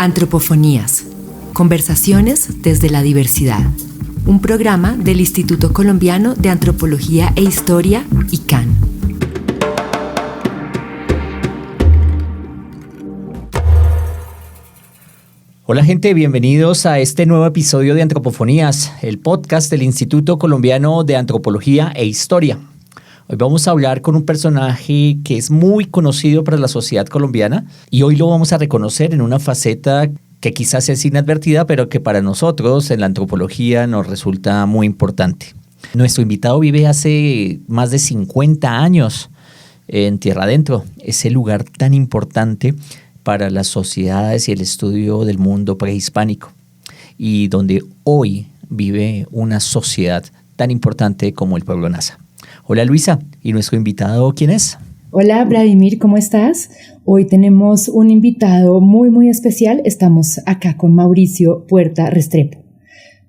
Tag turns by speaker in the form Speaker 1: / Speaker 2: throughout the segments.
Speaker 1: Antropofonías. Conversaciones desde la diversidad. Un programa del Instituto Colombiano de Antropología e Historia, ICANN.
Speaker 2: Hola gente, bienvenidos a este nuevo episodio de Antropofonías, el podcast del Instituto Colombiano de Antropología e Historia. Hoy vamos a hablar con un personaje que es muy conocido para la sociedad colombiana y hoy lo vamos a reconocer en una faceta que quizás es inadvertida, pero que para nosotros en la antropología nos resulta muy importante. Nuestro invitado vive hace más de 50 años en Tierra Adentro, ese lugar tan importante para las sociedades y el estudio del mundo prehispánico, y donde hoy vive una sociedad tan importante como el pueblo Nasa. Hola Luisa, ¿y nuestro invitado quién es?
Speaker 3: Hola Vladimir, ¿cómo estás? Hoy tenemos un invitado muy especial. Estamos acá con Mauricio Puerta Restrepo.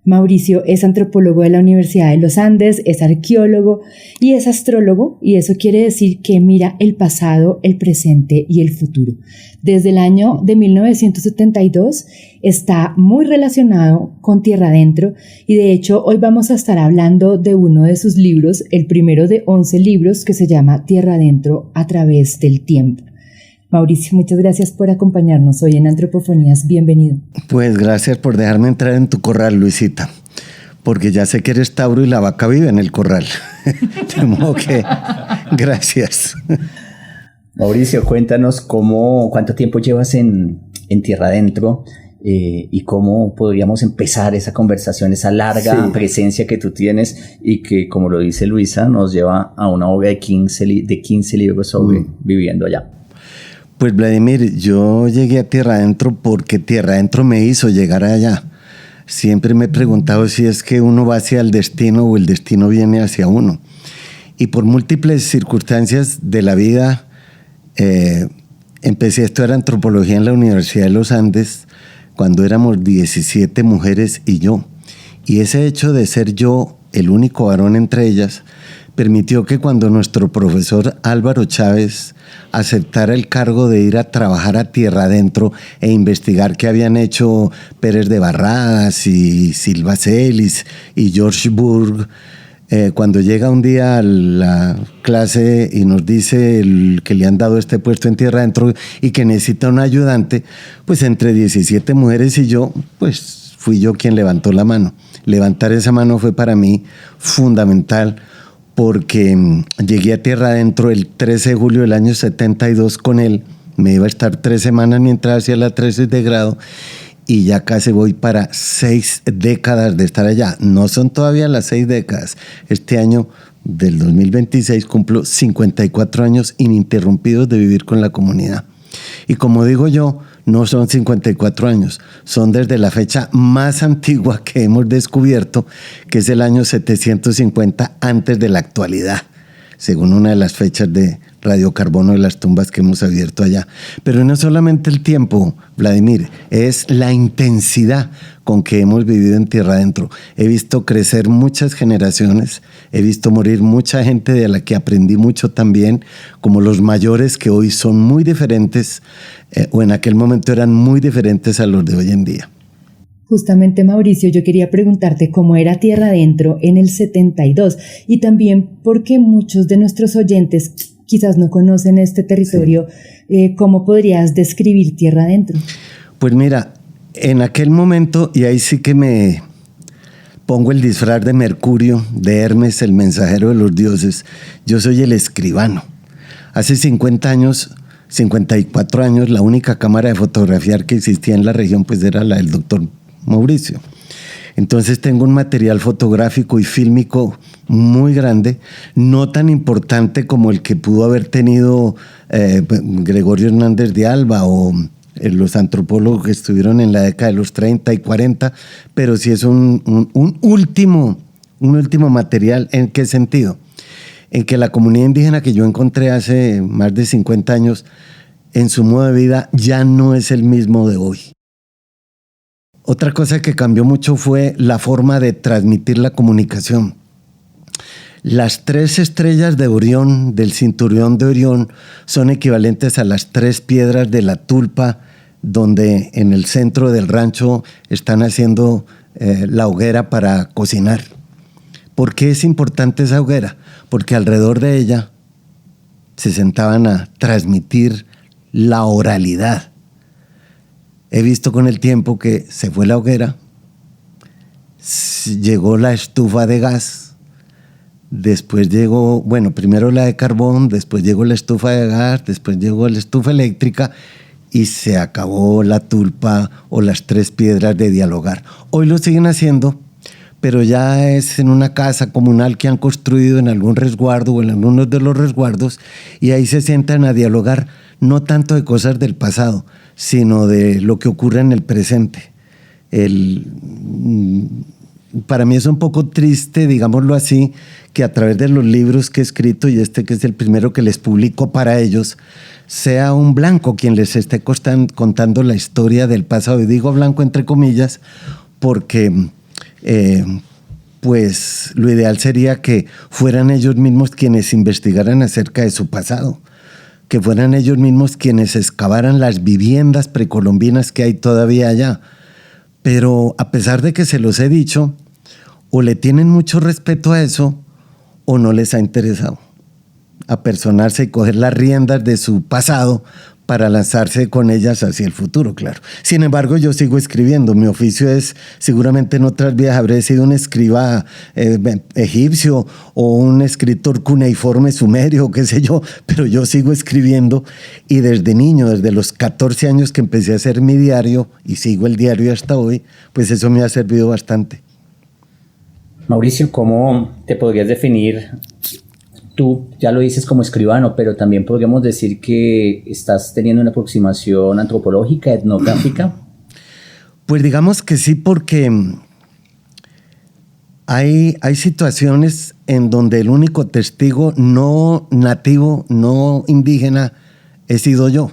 Speaker 3: Mauricio es antropólogo de la Universidad de los Andes, es arqueólogo y es astrólogo, y eso quiere decir que mira el pasado, el presente y el futuro. Desde el año de 1972 está muy relacionado con Tierra Adentro, y de hecho hoy vamos a estar hablando de uno de sus libros, el primero de 11 libros, que se llama Tierra Adentro a través del tiempo. Mauricio, muchas gracias por acompañarnos hoy en Antropofonías. Bienvenido.
Speaker 4: Pues gracias por dejarme entrar en tu corral, Luisita, porque ya sé que eres Tauro y la vaca vive en el corral. De modo que gracias.
Speaker 2: Mauricio, cuéntanos cuánto tiempo llevas en Tierra Adentro y cómo podríamos empezar esa conversación, esa larga presencia que tú tienes y que, como lo dice Luisa, nos lleva a una obra de 15 libros sobre viviendo allá.
Speaker 4: Pues Vladimir, yo llegué a Tierra Adentro porque Tierra Adentro me hizo llegar allá. Siempre me he preguntado si es que uno va hacia el destino o el destino viene hacia uno. Y por múltiples circunstancias de la vida, empecé a estudiar antropología en la Universidad de los Andes cuando éramos 17 mujeres y yo. Y ese hecho de ser yo el único varón entre ellas permitió que cuando nuestro profesor Álvaro Chávez aceptara el cargo de ir a trabajar a Tierra Adentro e investigar qué habían hecho Pérez de Barradas y Silva Celis y George Burg, cuando llega un día a la clase y nos dice que le han dado este puesto en Tierra Adentro y que necesita un ayudante, pues entre 17 mujeres y yo, pues fui yo quien levantó la mano. Levantar esa mano fue para mí fundamental, porque llegué a Tierra Adentro el 13 de julio del año 72 con él. Me iba a estar 3 semanas mientras hacía la tesis de grado, y ya casi voy para 6 décadas de estar allá. No son todavía las 6 décadas. Este año del 2026 cumplo 54 años ininterrumpidos de vivir con la comunidad. Y como digo yo, no son 54 años, son desde la fecha más antigua que hemos descubierto, que es el año 750 antes de la actualidad, según una de las fechas de radiocarbono de las tumbas que hemos abierto allá. Pero no solamente el tiempo, Vladimir, es la intensidad con que hemos vivido en Tierra Adentro. He visto crecer muchas generaciones, he visto morir mucha gente de la que aprendí mucho también, como los mayores, que hoy son muy diferentes, o en aquel momento eran muy diferentes a los de hoy en día.
Speaker 3: Justamente, Mauricio, yo quería preguntarte cómo era Tierra Adentro en el 72, y también porque muchos de nuestros oyentes quizás no conocen este territorio. Sí. ¿Cómo podrías describir Tierra Adentro?
Speaker 4: Pues mira, en aquel momento, y ahí sí que me pongo el disfraz de Mercurio, de Hermes, el mensajero de los dioses, yo soy el escribano. Hace 54 años, la única cámara de fotografiar que existía en la región pues era la del doctor Mauricio. Entonces tengo un material fotográfico y fílmico muy grande, no tan importante como el que pudo haber tenido Gregorio Hernández de Alba o los antropólogos que estuvieron en la década de los 30 y 40, pero sí es un último material. ¿En qué sentido? En que la comunidad indígena que yo encontré hace más de 50 años, en su modo de vida ya no es el mismo de hoy. Otra cosa que cambió mucho fue la forma de transmitir la comunicación. Las 3 estrellas de Orión, del cinturón de Orión, son equivalentes a las 3 piedras de la tulpa donde en el centro del rancho están haciendo la hoguera para cocinar. ¿Por qué es importante esa hoguera? Porque alrededor de ella se sentaban a transmitir la oralidad. He visto con el tiempo que se fue la hoguera, llegó la estufa de gas, después llegó, bueno, primero la de carbón, después llegó la estufa de gas, después llegó la estufa eléctrica y se acabó la tulpa o las 3 piedras de dialogar. Hoy lo siguen haciendo, pero ya es en una casa comunal que han construido en algún resguardo o en algunos de los resguardos, y ahí se sientan a dialogar no tanto de cosas del pasado, sino de lo que ocurre en el presente. Para mí es un poco triste, digámoslo así, que a través de los libros que he escrito, y este que es el primero que les publico para ellos, sea un blanco quien les esté contando la historia del pasado. Y digo blanco entre comillas porque pues lo ideal sería que fueran ellos mismos quienes investigaran acerca de su pasado, que fueran ellos mismos quienes excavaran las viviendas precolombinas que hay todavía allá. Pero a pesar de que se los he dicho, o le tienen mucho respeto a eso, o no les ha interesado apersonarse y coger las riendas de su pasado para lanzarse con ellas hacia el futuro, claro. Sin embargo, yo sigo escribiendo. Mi oficio es, seguramente en otras vidas habré sido un escriba egipcio o un escritor cuneiforme sumerio, qué sé yo, pero yo sigo escribiendo, y desde niño, desde los 14 años que empecé a hacer mi diario, y sigo el diario hasta hoy, pues eso me ha servido bastante.
Speaker 2: Mauricio, ¿cómo te podrías definir? Tú ya lo dices como escribano, pero también podríamos decir que estás teniendo una aproximación antropológica, etnográfica.
Speaker 4: Pues digamos que sí, porque hay situaciones en donde el único testigo no nativo, no indígena, he sido yo.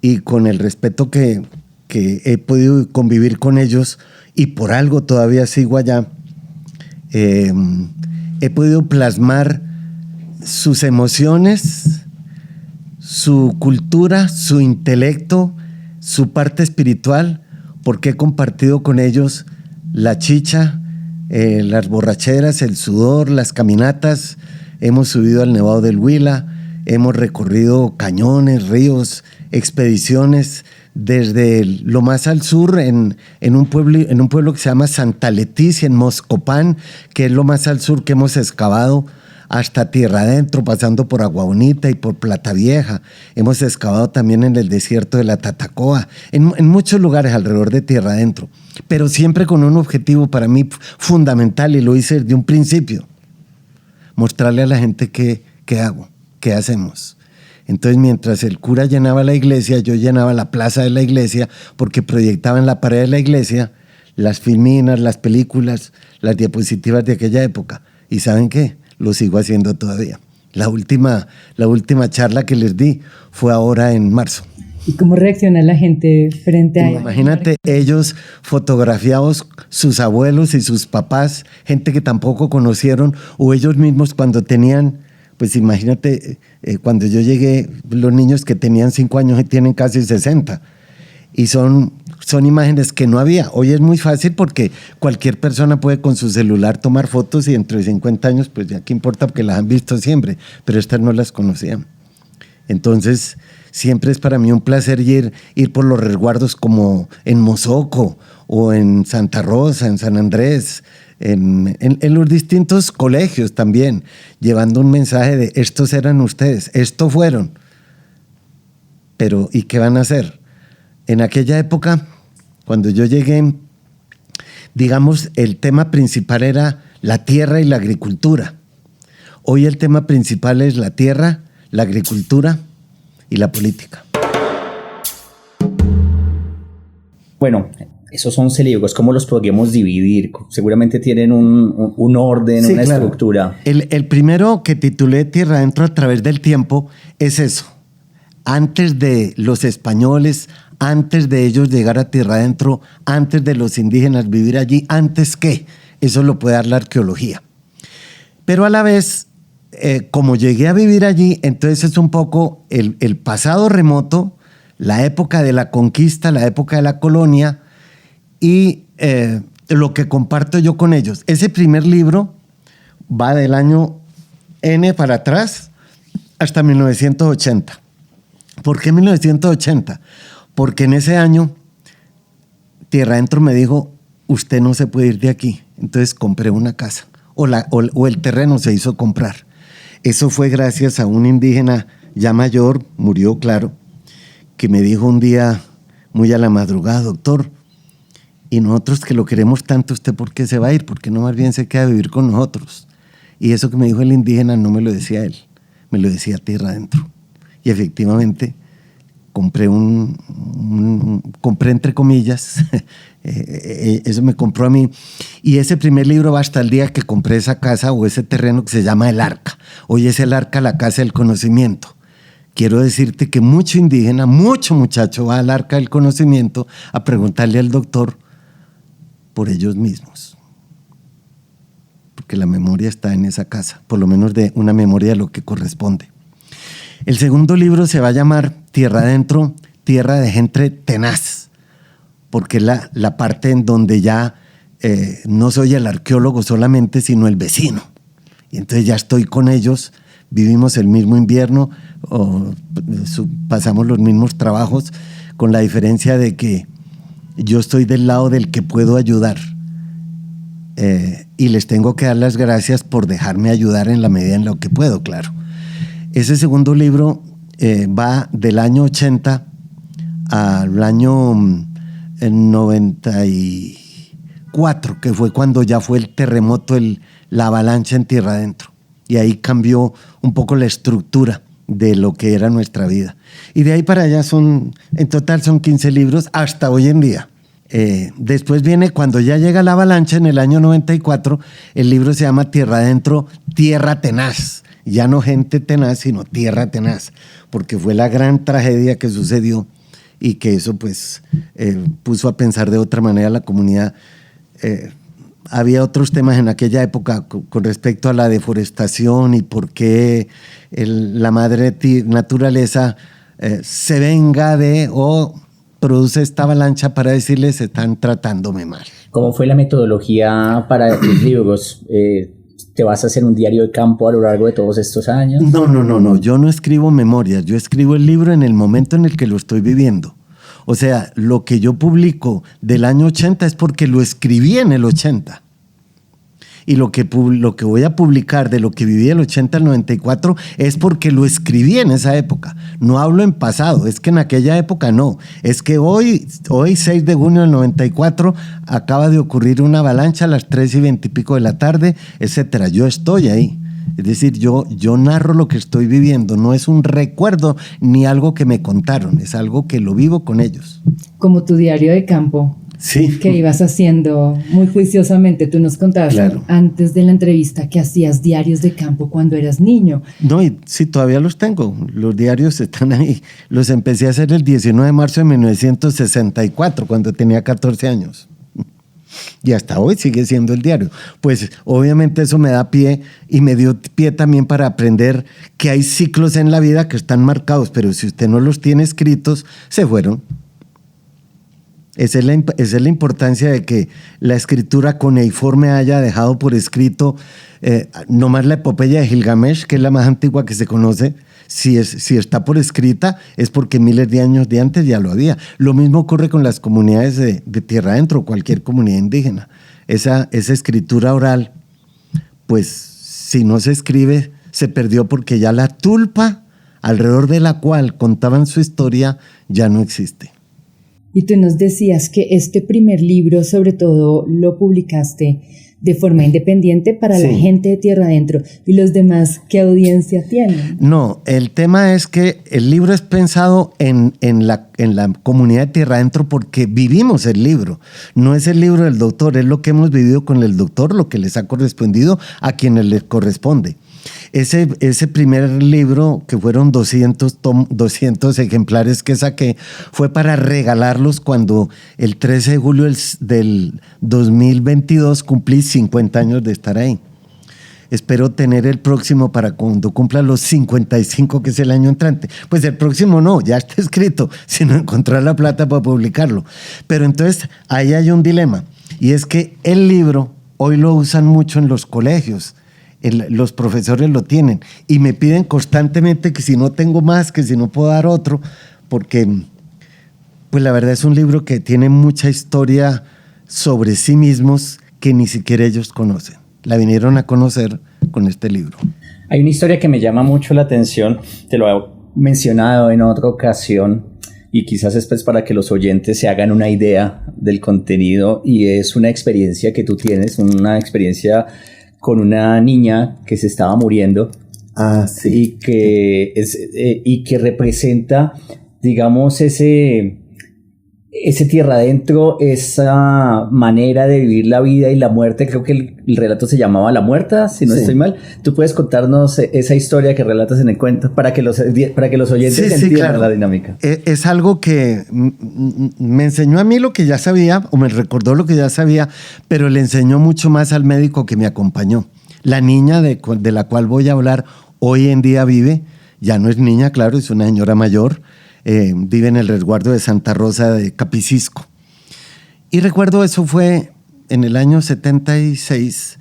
Speaker 4: Y con el respeto que he podido convivir con ellos, y por algo todavía sigo allá, he podido plasmar sus emociones, su cultura, su intelecto, su parte espiritual, porque he compartido con ellos la chicha, las borracheras, el sudor, las caminatas. Hemos subido al Nevado del Huila, hemos recorrido cañones, ríos, expediciones desde lo más al sur en un pueblo que se llama Santa Leticia, en Moscopán, que es lo más al sur que hemos excavado, hasta Tierra Adentro, pasando por Agua Bonita y por Plata Vieja. Hemos excavado también en el desierto de la Tatacoa, en muchos lugares alrededor de Tierra Adentro, pero siempre con un objetivo para mí fundamental, y lo hice desde un principio: mostrarle a la gente qué hago, qué hacemos. Entonces, mientras el cura llenaba la iglesia, yo llenaba la plaza de la iglesia, porque proyectaba en la pared de la iglesia las filminas, las películas, las diapositivas de aquella época. ¿Y saben qué? Lo sigo haciendo todavía. La última charla que les di fue ahora en marzo.
Speaker 3: ¿Y cómo reacciona la gente frente a ellos?
Speaker 4: Imagínate, ellos fotografiados, sus abuelos y sus papás, gente que tampoco conocieron, o ellos mismos cuando tenían, pues imagínate, cuando yo llegué, los niños que tenían 5 años y tienen casi 60. Y son imágenes que no había. Hoy es muy fácil porque cualquier persona puede con su celular tomar fotos, y dentro de 50 años, pues ya qué importa, porque las han visto siempre, pero estas no las conocían. Entonces, siempre es para mí un placer ir por los resguardos, como en Mozoco o en Santa Rosa, en San Andrés, en los distintos colegios también, llevando un mensaje de: estos eran ustedes, estos fueron, pero ¿y qué van a hacer? En aquella época, cuando yo llegué, digamos, el tema principal era la tierra y la agricultura. Hoy el tema principal es la tierra, la agricultura y la política.
Speaker 2: Bueno, esos 11 libros, ¿cómo los podríamos dividir? Seguramente tienen un orden, sí, una estructura.
Speaker 4: El primero, que titulé Tierra Adentro a través del tiempo, es eso. Antes de los españoles, antes de ellos llegar a Tierra Adentro, antes de los indígenas vivir allí, antes que, eso lo puede dar la arqueología. Pero a la vez, como llegué a vivir allí, entonces es un poco el pasado remoto, la época de la conquista, la época de la colonia y lo que comparto yo con ellos. Ese primer libro va del año N para atrás hasta 1980. ¿Por qué 1980? Porque en ese año Tierra Adentro me dijo, usted no se puede ir de aquí. Entonces compré una casa o el terreno se hizo comprar. Eso fue gracias a un indígena ya mayor, murió claro, que me dijo un día muy a la madrugada, doctor, y nosotros que lo queremos tanto, ¿usted por qué se va a ir? ¿Por qué no más bien se queda a vivir con nosotros? Y eso que me dijo el indígena no me lo decía él, me lo decía Tierra Adentro. Y efectivamente compré compré entre comillas, eso me compró a mí. Y ese primer libro va hasta el día que compré esa casa o ese terreno que se llama El Arca. Hoy es El Arca, la casa del conocimiento. Quiero decirte que mucho indígena, mucho muchacho va al Arca del conocimiento a preguntarle al doctor por ellos mismos. Porque la memoria está en esa casa, por lo menos de una memoria de lo que corresponde. El segundo libro se va a llamar Tierra Adentro, Tierra de Gente Tenaz, porque es la parte en donde ya no soy el arqueólogo solamente, sino el vecino. Y entonces ya estoy con ellos, vivimos el mismo invierno, pasamos los mismos trabajos, con la diferencia de que yo estoy del lado del que puedo ayudar. Y les tengo que dar las gracias por dejarme ayudar en la medida en lo que puedo, claro. Ese segundo libro va del año 80 al año 94, que fue cuando ya fue el terremoto, la avalancha en Tierra Adentro. Y ahí cambió un poco la estructura de lo que era nuestra vida. Y de ahí para allá en total son 15 libros hasta hoy en día. Después viene, cuando ya llega la avalancha en el año 94, el libro se llama Tierra Adentro, Tierra Tenaz. Ya no gente tenaz, sino tierra tenaz, porque fue la gran tragedia que sucedió y que eso pues puso a pensar de otra manera a la comunidad. Había otros temas en aquella época con respecto a la deforestación y por qué la madre naturaleza se venga o produce esta avalancha para decirles están tratándome mal.
Speaker 2: ¿Cómo fue la metodología para tus libros? ¿Te vas a hacer un diario de campo a lo largo de todos estos años?
Speaker 4: No, yo no escribo memorias, yo escribo el libro en el momento en el que lo estoy viviendo. O sea, lo que yo publico del año 80 es porque lo escribí en el 80. Y lo que voy a publicar de lo que viví del 80 al 94 es porque lo escribí en esa época. No hablo en pasado, es que en aquella época no. Es que hoy 6 de junio del 94, acaba de ocurrir una avalancha a las 3:20 y pico de la tarde, etcétera. Yo estoy ahí. Es decir, yo narro lo que estoy viviendo. No es un recuerdo ni algo que me contaron, es algo que lo vivo con ellos.
Speaker 3: Como tu diario de campo.
Speaker 4: Sí.
Speaker 3: Que ibas haciendo muy juiciosamente. Tú nos contabas antes de la entrevista que hacías diarios de campo cuando eras niño.
Speaker 4: No, y sí, todavía los tengo. Los diarios están ahí. Los empecé a hacer el 19 de marzo de 1964, cuando tenía 14 años. Y hasta hoy sigue siendo el diario. Pues obviamente eso me da pie y me dio pie también para aprender que hay ciclos en la vida que están marcados, pero si usted no los tiene escritos, se fueron. Esa es la importancia de que la escritura cuneiforme haya dejado por escrito nomás la epopeya de Gilgamesh, que es la más antigua que se conoce. Si está por escrita es porque miles de años de antes ya lo había. Lo mismo ocurre con las comunidades de Tierra Adentro, cualquier comunidad indígena. Esa escritura oral, pues si no se escribe, se perdió porque ya la tulpa alrededor de la cual contaban su historia ya no existe.
Speaker 3: Y tú nos decías que este primer libro, sobre todo, lo publicaste de forma independiente para la gente de Tierra Adentro. ¿Y los demás qué audiencia tienen?
Speaker 4: No, el tema es que el libro es pensado en la comunidad de Tierra Adentro porque vivimos el libro. No es el libro del doctor, es lo que hemos vivido con el doctor, lo que les ha correspondido a quienes les corresponde. Ese primer libro, que fueron 200 ejemplares que saqué, fue para regalarlos cuando el 13 de julio del 2022 cumplí 50 años de estar ahí. espero tener el próximo para cuando cumpla los 55, que es el año entrante. Pues el próximo no, ya está escrito, sino encontrar la plata para publicarlo. Pero entonces ahí hay un dilema, y es que el libro hoy lo usan mucho en los colegios. Los profesores lo tienen y me piden constantemente que si no tengo más, que si no puedo dar otro, porque pues la verdad es un libro que tiene mucha historia sobre sí mismos que ni siquiera ellos conocen. La vinieron a conocer con este libro.
Speaker 2: Hay una historia que me llama mucho la atención, te lo he mencionado en otra ocasión y quizás es pues para que los oyentes se hagan una idea del contenido, y es una experiencia que tú tienes, una experiencia con una niña que se estaba muriendo.
Speaker 4: Sí.
Speaker 2: Y que representa, digamos, ese tierra adentro, esa manera de vivir la vida y la muerte. Creo que el relato se llamaba La Muerta, si no estoy mal. ¿Tú puedes contarnos esa historia que relatas en el cuento para que los oyentes entiendan claro. La dinámica?
Speaker 4: Es algo que me enseñó a mí lo que ya sabía, o me recordó lo que ya sabía, pero le enseñó mucho más al médico que me acompañó. La niña de la cual voy a hablar hoy en día vive, ya no es niña, claro, es una señora mayor. Vive en el resguardo de Santa Rosa de Capicisco. Y recuerdo, eso fue en el año 76.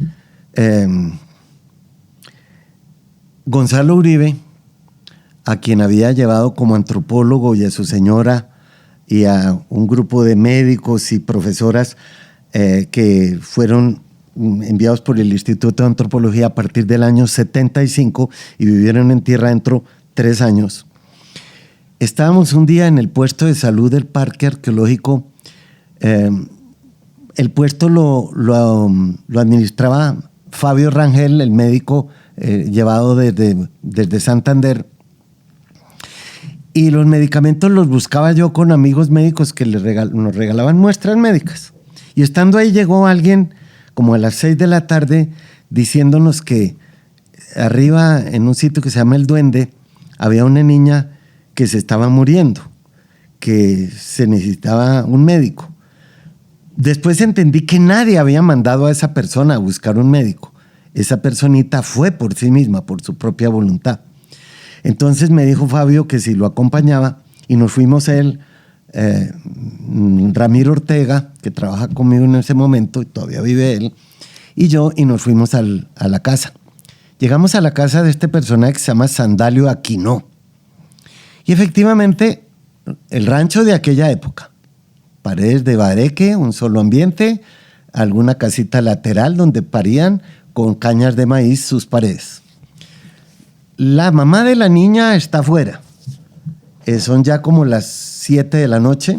Speaker 4: Gonzalo Uribe, a quien había llevado como antropólogo, y a su señora y a un grupo de médicos y profesoras que fueron enviados por el Instituto de Antropología a partir del año 75 y vivieron en tierra adentro 3 años. Estábamos un día en el puesto de salud del Parque Arqueológico. El puesto lo administraba Fabio Rangel, el médico llevado desde Santander. Y los medicamentos los buscaba yo con amigos médicos que nos regalaban muestras médicas. Y estando ahí llegó alguien como a las 6 de la tarde diciéndonos que arriba, en un sitio que se llama El Duende, había una niña que se estaba muriendo, que se necesitaba un médico. Después entendí que nadie había mandado a esa persona a buscar un médico. Esa personita fue por sí misma, por su propia voluntad. Entonces me dijo Fabio que si lo acompañaba, y nos fuimos él, Ramiro Ortega, que trabaja conmigo en ese momento, y todavía vive él, y yo, y nos fuimos a la casa. Llegamos a la casa de este personaje que se llama Sandalio Aquino. Y efectivamente, el rancho de aquella época, paredes de bareque, un solo ambiente, alguna casita lateral donde parían con cañas de maíz sus paredes. La mamá de la niña está afuera. Son ya como las 7 de la noche,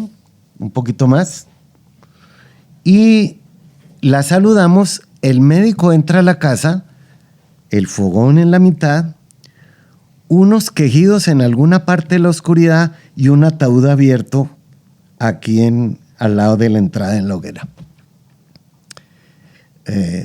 Speaker 4: un poquito más. Y la saludamos, el médico entra a la casa, el fogón en la mitad, unos quejidos en alguna parte de la oscuridad y un ataúd abierto aquí al lado de la entrada en la hoguera.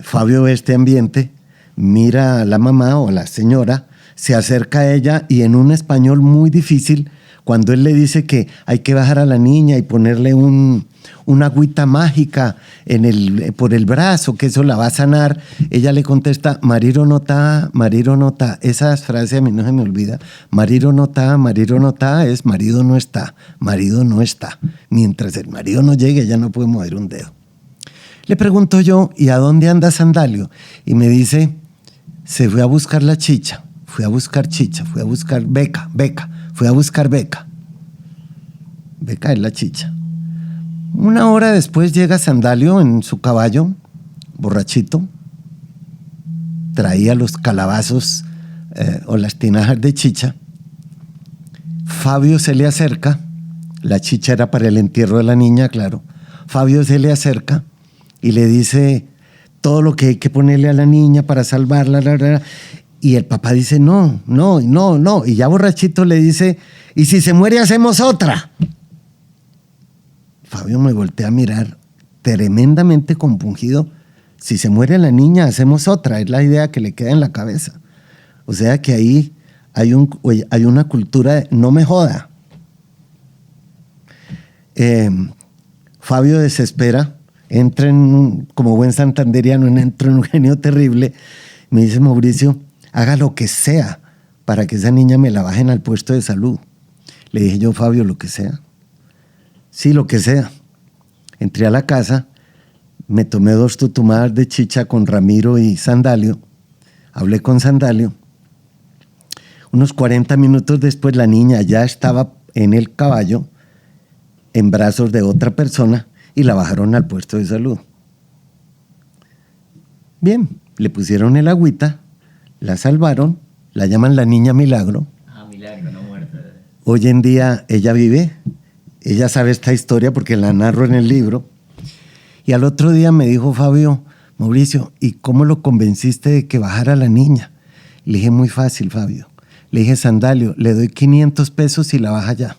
Speaker 4: Fabio ve este ambiente, mira a la mamá o a la señora, se acerca a ella y en un español muy difícil, cuando él le dice que hay que bajar a la niña y ponerle una agüita mágica por el brazo, que eso la va a sanar, ella le contesta, mariro no ta. Esa frase a mí no se me olvida. Mariro no ta es marido no está. Mientras el marido no llegue, ella no puede mover un dedo. Le pregunto yo, ¿y a dónde anda Sandalio? Y me dice, se fue a buscar la chicha, fue a buscar beca. Beca es la chicha. Una hora después llega Sandalio en su caballo, borrachito, traía los calabazos o las tinajas de chicha. Fabio se le acerca, la chicha era para el entierro de la niña, claro. Fabio se le acerca y le dice todo lo que hay que ponerle a la niña para salvarla. Y el papá dice, no. Y ya borrachito le dice, ¿y si se muere hacemos otra? Fabio me voltea a mirar tremendamente compungido. Si se muere la niña, hacemos otra. Es la idea que le queda en la cabeza. O sea que ahí hay una cultura de no me joda. Fabio desespera, entra como buen santanderiano, entra en un genio terrible. Me dice: Mauricio, haga lo que sea para que esa niña me la bajen al puesto de salud. Le dije yo: Fabio, lo que sea. Sí, lo que sea. Entré a la casa, me tomé 2 tutumadas de chicha con Ramiro y Sandalio. Hablé con Sandalio. Unos 40 minutos después, la niña ya estaba en el caballo, en brazos de otra persona, y la bajaron al puesto de salud. Bien, le pusieron el agüita, la salvaron, la llaman la niña Milagro.
Speaker 2: Milagro, no muerta.
Speaker 4: Hoy en día ella vive, ella sabe esta historia porque la narro en el libro. Y al otro día me dijo: Fabio, Mauricio, ¿y cómo lo convenciste de que bajara la niña? Le dije: muy fácil, Fabio. Le dije: Sandalio, le doy 500 pesos y la baja ya.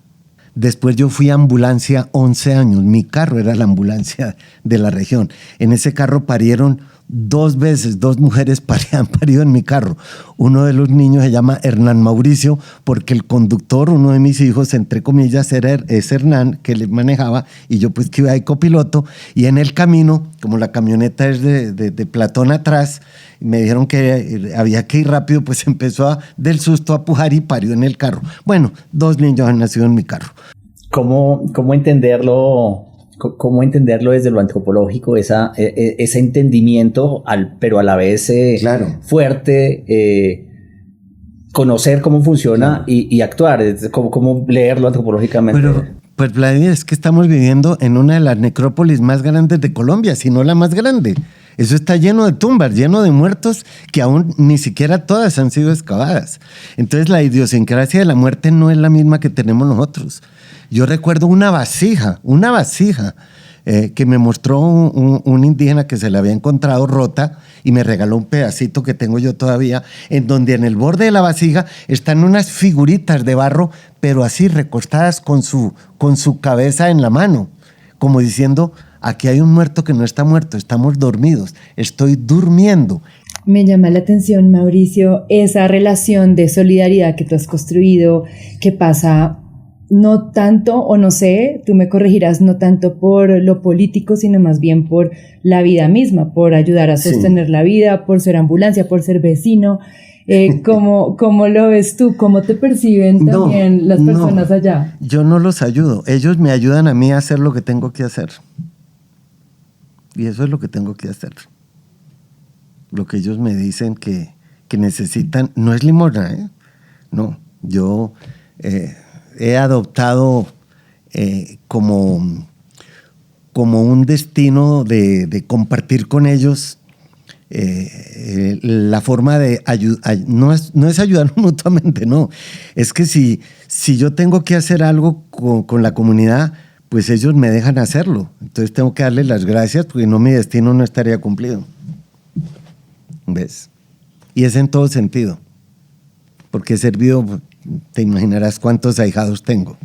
Speaker 4: Después yo fui a ambulancia 11 años. Mi carro era la ambulancia de la región. En ese carro parieron 2 veces, 2 mujeres han parido en mi carro. Uno de los niños se llama Hernán Mauricio, porque el conductor, uno de mis hijos, entre comillas, es Hernán, que le manejaba, y yo pues que iba de copiloto. Y en el camino, como la camioneta es de platón atrás, me dijeron que había que ir rápido, pues empezó del susto a pujar y parió en el carro. Bueno, 2 niños han nacido en mi carro.
Speaker 2: ¿Cómo entenderlo? ¿Cómo entenderlo desde lo antropológico, ese entendimiento, pero a la vez
Speaker 4: claro,
Speaker 2: fuerte, conocer cómo funciona, claro, y actuar? ¿Cómo leerlo antropológicamente?
Speaker 4: Pero, pues Vladimir, es que estamos viviendo en una de las necrópolis más grandes de Colombia, si no la más grande. Eso está lleno de tumbas, lleno de muertos que aún ni siquiera todas han sido excavadas. Entonces la idiosincrasia de la muerte no es la misma que tenemos nosotros. Yo recuerdo una vasija que me mostró un indígena que se la había encontrado rota y me regaló un pedacito que tengo yo todavía, en donde en el borde de la vasija están unas figuritas de barro, pero así recostadas con su cabeza en la mano, como diciendo: aquí hay un muerto que no está muerto, estamos dormidos, estoy durmiendo.
Speaker 3: Me llama la atención, Mauricio, esa relación de solidaridad que tú has construido, que pasa no tanto, o no sé, tú me corregirás, no tanto por lo político, sino más bien por la vida misma, por ayudar a sostener la vida, por ser ambulancia, por ser vecino. ¿Cómo lo ves tú? ¿Cómo te perciben también las personas allá?
Speaker 4: Yo no los ayudo, ellos me ayudan a mí a hacer lo que tengo que hacer. Y eso es lo que tengo que hacer. Lo que ellos me dicen que necesitan, no es limosna, ¿eh? No, yo he adoptado como un destino de compartir con ellos la forma de ayudar. No es ayudar mutuamente, no. Es que si yo tengo que hacer algo con la comunidad, pues ellos me dejan hacerlo. Entonces tengo que darles las gracias, porque no, mi destino no estaría cumplido. ¿Ves? Y es en todo sentido. Porque he servido, te imaginarás cuántos ahijados tengo.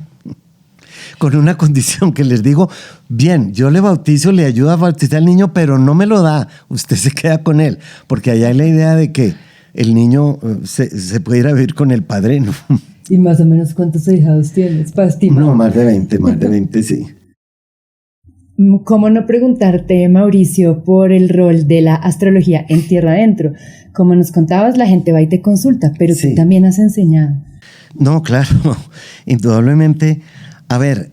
Speaker 4: Con una condición que les digo: bien, yo le bautizo, le ayudo a bautizar al niño, pero no me lo da, usted se queda con él. Porque allá hay la idea de que el niño se puede ir a vivir con el padrino.
Speaker 3: ¿Y más o menos cuántos ahijados tienes, Pastima?
Speaker 4: No, más de 20, sí.
Speaker 3: ¿Cómo no preguntarte, Mauricio, por el rol de la astrología en Tierra Adentro? Como nos contabas, la gente va y te consulta, pero tú también has enseñado.
Speaker 4: No, claro, indudablemente. A ver,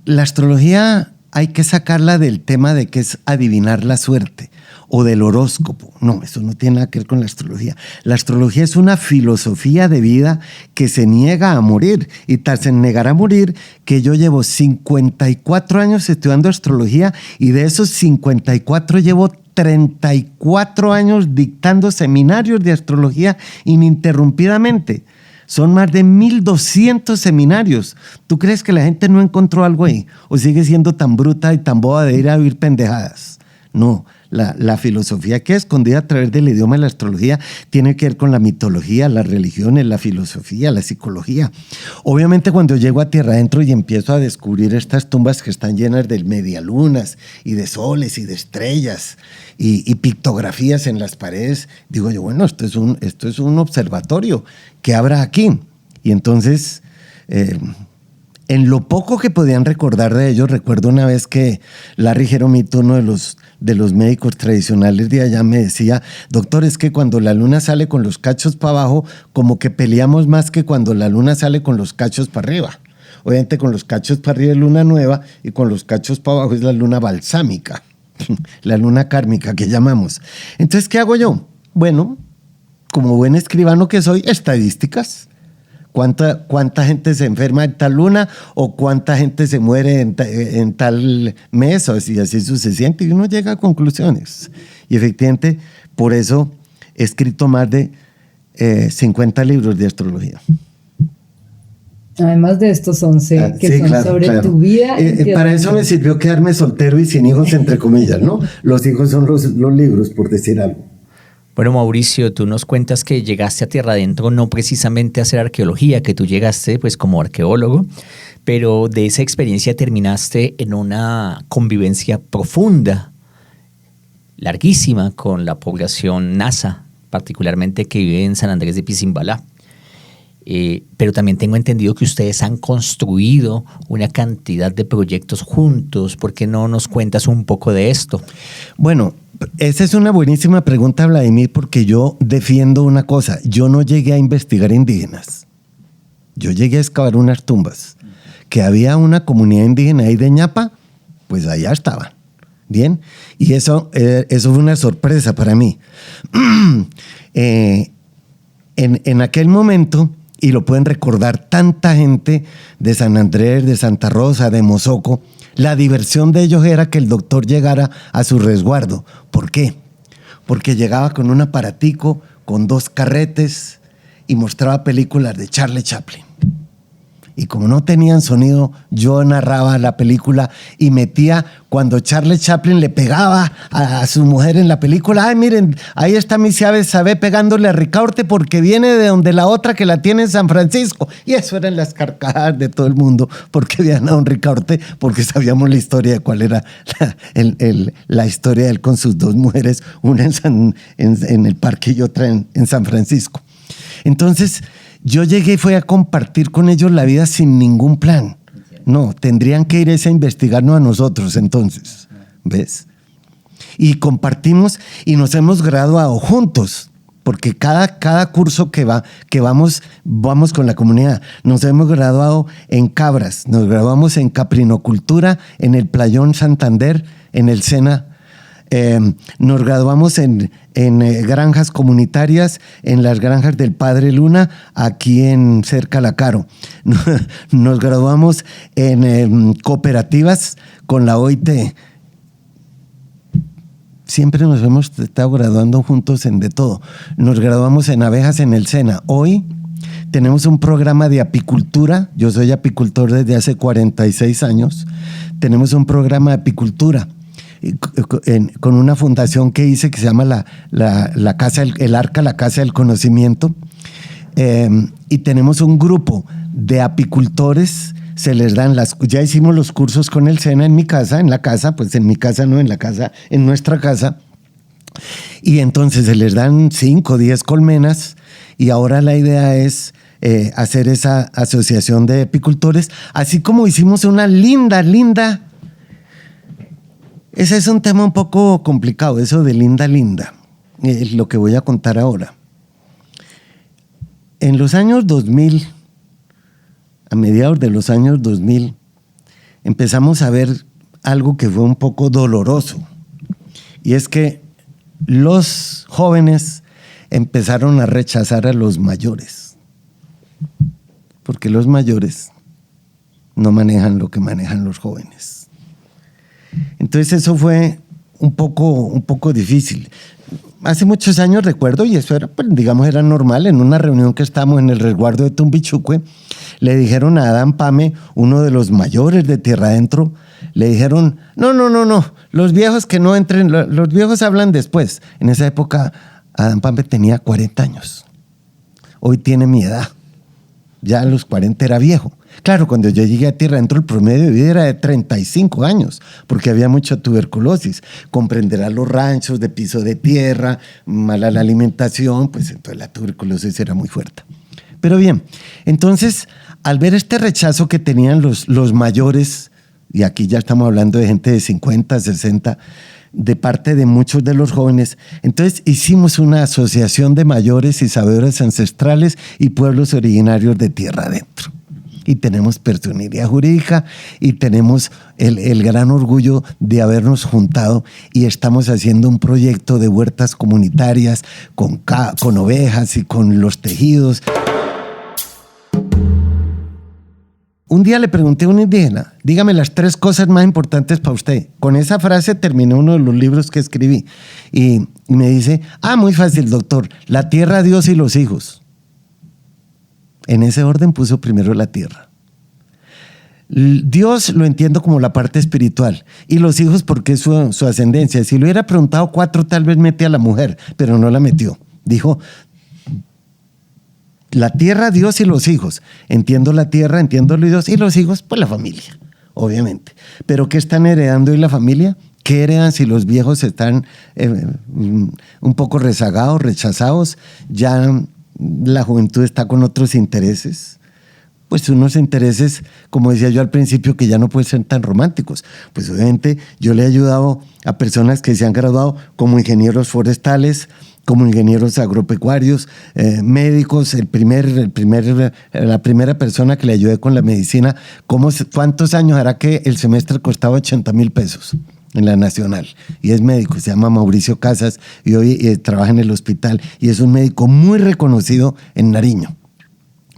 Speaker 4: la astrología hay que sacarla del tema de que es adivinar la suerte o del horóscopo. No, eso no tiene nada que ver con la astrología. La astrología es una filosofía de vida que se niega a morir, y tras negar a morir, que yo llevo 54 años estudiando astrología, y de esos 54 llevo 34 años dictando seminarios de astrología ininterrumpidamente. Son más de 1,200 seminarios. ¿Tú crees que la gente no encontró algo ahí? ¿O sigue siendo tan bruta y tan boba de ir a oír pendejadas? No, la filosofía que es escondida a través del idioma de la astrología tiene que ver con la mitología, las religiones, la filosofía, la psicología. Obviamente, cuando llego a Tierra Adentro y empiezo a descubrir estas tumbas que están llenas de medialunas y de soles y de estrellas y pictografías en las paredes, digo yo, bueno, esto es un observatorio que habrá aquí. Y entonces en lo poco que podían recordar de ellos, recuerdo una vez que Larry Jeromito, uno de los médicos tradicionales de allá, me decía: doctor, es que cuando la luna sale con los cachos para abajo, como que peleamos más que cuando la luna sale con los cachos para arriba. Obviamente con los cachos para arriba es luna nueva y con los cachos para abajo es la luna balsámica, la luna kármica que llamamos. Entonces, ¿qué hago yo? Bueno, como buen escribano que soy, estadísticas. ¿Cuánta gente se enferma en tal luna o cuánta gente se muere en tal mes? Y así sucesivamente, y uno llega a conclusiones. Y efectivamente, por eso he escrito más de 50 libros de astrología.
Speaker 3: Además de estos 11 que son sobre tu vida.
Speaker 4: Para eso me sirvió quedarme soltero y sin hijos, entre comillas, ¿no? Los hijos son los libros, por decir algo.
Speaker 2: Bueno, Mauricio, tú nos cuentas que llegaste a Tierra Adentro no precisamente a hacer arqueología, que tú llegaste pues como arqueólogo, pero de esa experiencia terminaste en una convivencia profunda, larguísima, con la población nasa, particularmente que vive en San Andrés de Piscimbalá. Pero también tengo entendido que ustedes han construido una cantidad de proyectos juntos. ¿Por qué no nos cuentas un poco de esto?
Speaker 4: Bueno, esa es una buenísima pregunta, Vladimir, porque yo defiendo una cosa. Yo no llegué a investigar indígenas. Yo llegué a excavar unas tumbas. Que había una comunidad indígena ahí de Ñapa, pues allá estaban. Bien, y eso fue una sorpresa para mí. En aquel momento, y lo pueden recordar tanta gente de San Andrés, de Santa Rosa, de Mozoco, la diversión de ellos era que el doctor llegara a su resguardo. ¿Por qué? Porque llegaba con un aparatico, con 2 carretes y mostraba películas de Charlie Chaplin. Y como no tenían sonido, yo narraba la película y metía cuando Charlie Chaplin le pegaba a su mujer en la película. Ay, miren, ahí está mi Sabé pegándole a Ricaurte porque viene de donde la otra que la tiene en San Francisco. Y eso eran las carcajadas de todo el mundo porque veían a don Ricaurte, porque sabíamos la historia de cuál era la historia de él con sus 2 mujeres, una en el parque y otra en San Francisco. Entonces, yo llegué y fui a compartir con ellos la vida sin ningún plan. No, tendrían que ir a investigarnos a nosotros entonces, ¿ves? Y compartimos y nos hemos graduado juntos, porque cada curso que vamos con la comunidad. Nos hemos graduado en Cabras, nos graduamos en Caprinocultura, en el Playón Santander, en el SENA. Nos graduamos en granjas comunitarias, en las granjas del Padre Luna, aquí en cerca La Caro. Nos graduamos en cooperativas con la OIT. Siempre nos hemos estado graduando juntos en de todo. Nos graduamos en abejas en el SENA. Hoy tenemos un programa de apicultura. Yo soy apicultor desde hace 46 años. Tenemos un programa de apicultura con una fundación que hice que se llama la Casa, el Arca, la Casa del Conocimiento, y tenemos un grupo de apicultores. Se les dan ya hicimos los cursos con el SENA en nuestra casa, y entonces se les dan 5 o 10 colmenas, y ahora la idea es hacer esa asociación de apicultores, así como hicimos una linda. Ese es un tema un poco complicado, eso de linda, lo que voy a contar ahora. En los años 2000, a mediados de los años 2000, empezamos a ver algo que fue un poco doloroso. Y es que los jóvenes empezaron a rechazar a los mayores. Porque los mayores no manejan lo que manejan los jóvenes. Entonces eso fue un poco difícil. Hace muchos años recuerdo, y eso era, pues, digamos, era normal, en una reunión que estábamos en el resguardo de Tumbichuque, le dijeron a Adán Pame, uno de los mayores de Tierra Adentro, le dijeron, no, los viejos que no entren, los viejos hablan después. En esa época Adán Pame tenía 40 años. Hoy tiene mi edad. Ya a los 40 era viejo. Claro, cuando yo llegué a Tierra Adentro, el promedio de vida era de 35 años, porque había mucha tuberculosis. Comprenderá los ranchos de piso de tierra, mala la alimentación, pues entonces la tuberculosis era muy fuerte. Pero bien, entonces al ver este rechazo que tenían los mayores, y aquí ya estamos hablando de gente de 50, 60, de parte de muchos de los jóvenes, entonces hicimos una asociación de mayores y sabedores ancestrales y pueblos originarios de tierra adentro. Y tenemos personería jurídica y tenemos el gran orgullo de habernos juntado y estamos haciendo un proyecto de huertas comunitarias con ovejas y con los tejidos. Un día le pregunté a un indígena, dígame las 3 cosas más importantes para usted. Con esa frase terminé uno de los libros que escribí. Y me dice, muy fácil, doctor, la tierra, Dios y los hijos. En ese orden puso primero la tierra. Dios lo entiendo como la parte espiritual y los hijos porque es su ascendencia. Si le hubiera preguntado 4 tal vez mete a la mujer, pero no la metió. Dijo, la tierra, Dios y los hijos. Entiendo la tierra, entiendo los Dios y los hijos, pues la familia, obviamente. Pero ¿qué están heredando hoy la familia? ¿Qué heredan si los viejos están un poco rezagados, rechazados? Ya la juventud está con otros intereses. Pues unos intereses, como decía yo al principio, que ya no pueden ser tan románticos. Pues obviamente yo le he ayudado a personas que se han graduado como ingenieros forestales, como ingenieros agropecuarios, médicos. La primera persona que le ayudé con la medicina, ¿cuántos años hará que el semestre costaba 80,000 pesos? En la Nacional, y es médico, se llama Mauricio Casas, y hoy trabaja en el hospital, y es un médico muy reconocido en Nariño.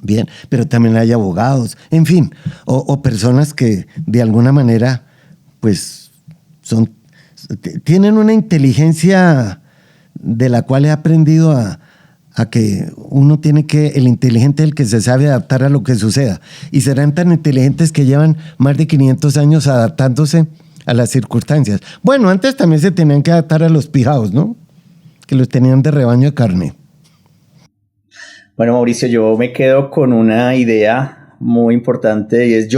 Speaker 4: Bien, pero también hay abogados, en fin, o personas que de alguna manera, pues, tienen una inteligencia de la cual he aprendido a que uno tiene que, el inteligente es el que se sabe adaptar a lo que suceda, y serán tan inteligentes que llevan más de 500 años adaptándose a las circunstancias. Bueno, antes también se tenían que adaptar a los pijaos, ¿no? Que los tenían de rebaño de carne.
Speaker 2: Bueno, Mauricio, yo me quedo con una idea muy importante y es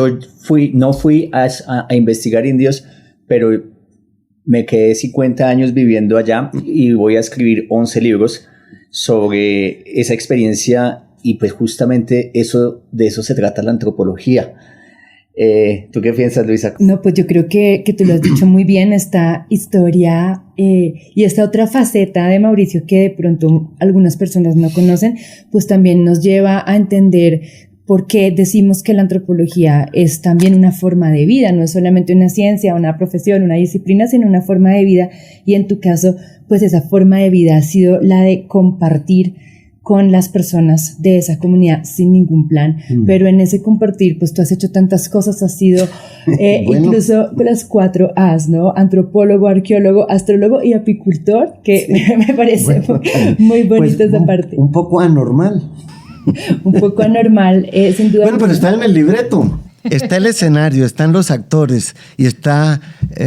Speaker 2: no fui a investigar indios, pero me quedé 50 años viviendo allá y voy a escribir 11 libros sobre esa experiencia y pues justamente de eso se trata la antropología. ¿Tú qué piensas, Luisa?
Speaker 3: No, pues yo creo que tú lo has dicho muy bien, esta historia y esta otra faceta de Mauricio que de pronto algunas personas no conocen, pues también nos lleva a entender por qué decimos que la antropología es también una forma de vida, no es solamente una ciencia, una profesión, una disciplina, sino una forma de vida. Y en tu caso, pues esa forma de vida ha sido la de compartir con las personas de esa comunidad sin ningún plan, pero en ese compartir, pues tú has hecho tantas cosas, has sido bueno, incluso las 4 A's, ¿no? Antropólogo, arqueólogo, astrólogo y apicultor, que sí, me parece muy bonita pues, esa parte.
Speaker 4: Un poco anormal.
Speaker 3: Un poco anormal, sin duda.
Speaker 4: Bueno, pero está en el libreto, está el escenario, están los actores y está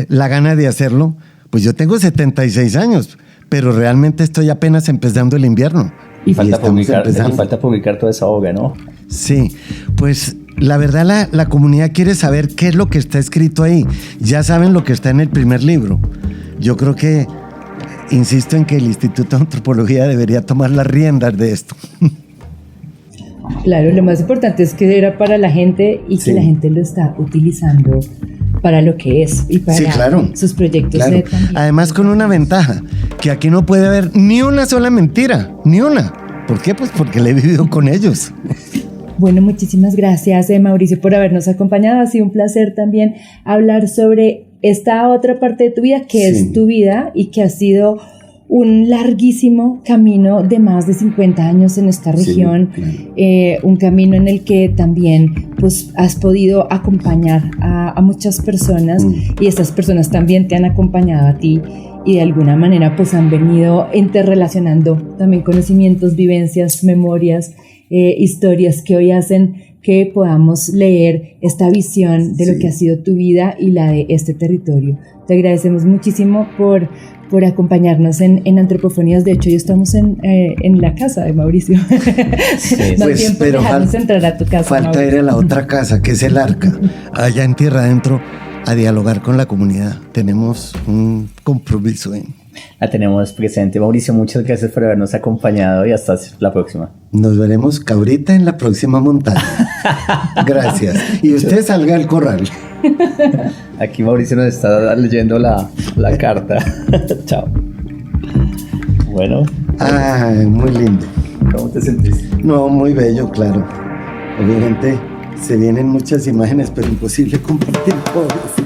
Speaker 4: la gana de hacerlo. Pues yo tengo 76 años, pero realmente estoy apenas empezando el invierno.
Speaker 2: Y falta publicar toda esa obra, ¿no?
Speaker 4: Sí, pues la verdad la comunidad quiere saber qué es lo que está escrito ahí. Ya saben lo que está en el primer libro. Yo creo que, insisto en que el Instituto de Antropología debería tomar las riendas de esto.
Speaker 3: Claro, lo más importante es que era para la gente y que la gente lo está utilizando para lo que es y para sus proyectos.
Speaker 4: Claro. Además con una ventaja, que aquí no puede haber ni una sola mentira, ni una. ¿Por qué? Pues porque la he vivido con ellos.
Speaker 3: Bueno, muchísimas gracias, Mauricio, por habernos acompañado. Ha sido un placer también hablar sobre esta otra parte de tu vida, que es tu vida y que ha sido un larguísimo camino de más de 50 años en esta región, un camino en el que también pues, has podido acompañar a muchas personas y estas personas también te han acompañado a ti y de alguna manera pues han venido interrelacionando también conocimientos, vivencias, memorias, historias que hoy hacen que podamos leer esta visión de lo que ha sido tu vida y la de este territorio. Te agradecemos muchísimo por acompañarnos en Antropofonías. De hecho, hoy estamos en la casa de Mauricio.
Speaker 4: Sí, no pues, tiempo pero dejarnos entrar a tu casa. Falta Mauricio. Ir a la otra casa, que es el Arca, allá en tierra adentro, a dialogar con la comunidad. Tenemos un compromiso
Speaker 2: la tenemos presente. Mauricio, muchas gracias por habernos acompañado y hasta la próxima.
Speaker 4: Nos veremos cabrita en la próxima montaña. Gracias. Y usted salga al corral.
Speaker 2: Aquí Mauricio nos está leyendo la carta. Chao. Bueno.
Speaker 4: Ay, muy lindo.
Speaker 2: ¿Cómo te sentís?
Speaker 4: No, muy bello, claro. Obviamente se vienen muchas imágenes, pero imposible compartir todas.